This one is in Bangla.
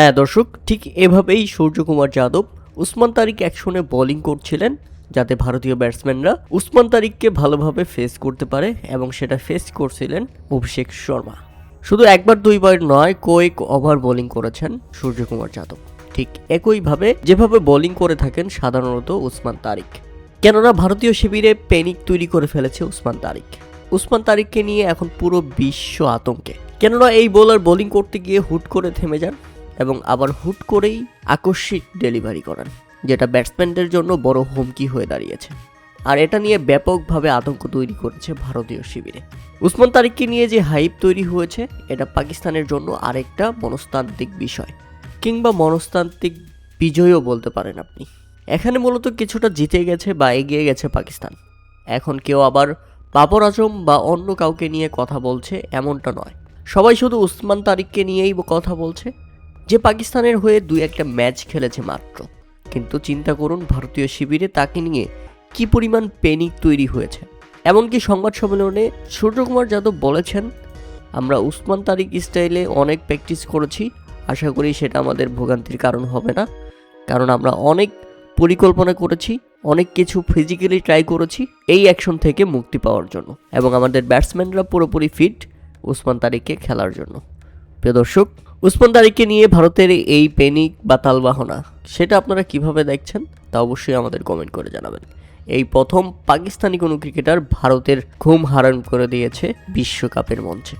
হ্যাঁ দর্শক, ঠিক এভাবেই সূর্যকুমার যাদব উসমান তারিক অ্যাকশনে বোলিং করছিলেন, যাতে ভারতীয় ব্যাটসম্যানরা উসমান তারিককে ভালোভাবে ফেস করতে পারে, এবং সেটা ফেস করছিলেন অভিষেক শর্মা। শুধু একবার দুইবার নয়, কয়েক ওভার বোলিং করেছেন সূর্যকুমার যাদব, ঠিক একইভাবে যেভাবে বোলিং করে থাকেন সাধারণত উসমান তারিক। কেননা ভারতীয় শিবিরে প্যানিক তৈরি করে ফেলেছে উসমান তারিক। উসমান তারিককে নিয়ে এখন পুরো বিশ্ব আতঙ্কে, কেননা এই বোলার বোলিং করতে গিয়ে হুট করে থেমে যান এবং আবার হুট করেই আকস্মিক ডেলিভারি করেন, যেটা ব্যাটসম্যানদের জন্য বড় হুমকি হয়ে দাঁড়িয়েছে। আর এটা নিয়ে ব্যাপকভাবে আতঙ্ক তৈরি করেছে ভারতীয় শিবিরে। উসমান তারিককে নিয়ে যে হাইপ তৈরি হয়েছে, এটা পাকিস্তানের জন্য আরেকটা মনস্তান্ত্রিক বিষয়, কিংবা মনস্তান্ত্রিক বিজয়ও বলতে পারেন আপনি। এখানে মূলত কিছুটা জিতে গেছে বা এগিয়ে গেছে পাকিস্তান। এখন কেউ আবার বাবর আজম বা অন্য কাউকে নিয়ে কথা বলছে এমনটা নয়, সবাই শুধু উসমান তারিককে নিয়েই কথা বলছে, যে পাকিস্তানের হয়ে দুই একটা ম্যাচ খেলেছে মাত্র। কিন্তু চিন্তা করুন, ভারতীয় শিবিরে তাকে নিয়ে কি পরিমাণ প্যানিক তৈরি হয়েছে। এমনকি সংবাদ সম্মেলনে সূর্যকুমার যাদব বলেছেন, আমরা উসমান তারিক স্টাইলে অনেক প্র্যাকটিস করেছি, আশা করি সেটা আমাদের ভোগান্তির কারণ হবে না, কারণ আমরা অনেক পরিকল্পনা করেছি, অনেক কিছু ফিজিক্যালি ট্রাই করেছি এই অ্যাকশন থেকে মুক্তি পাওয়ার জন্য, এবং আমাদের ব্যাটসম্যানরা পুরোপুরি ফিট উসমান তারিককে খেলার জন্য। প্রিয় দর্শক, উসমান তারিককে নিয়ে ভারতের এই প্যানিক বা তালবাহনা, সেটা আপনারা কিভাবে দেখছেন তা অবশ্যই আমাদের কমেন্ট করে জানাবেন। এই প্রথম পাকিস্তানি কোনো ক্রিকেটার ভারতের ঘুম হারাম করে দিয়েছে বিশ্বকাপের মঞ্চে।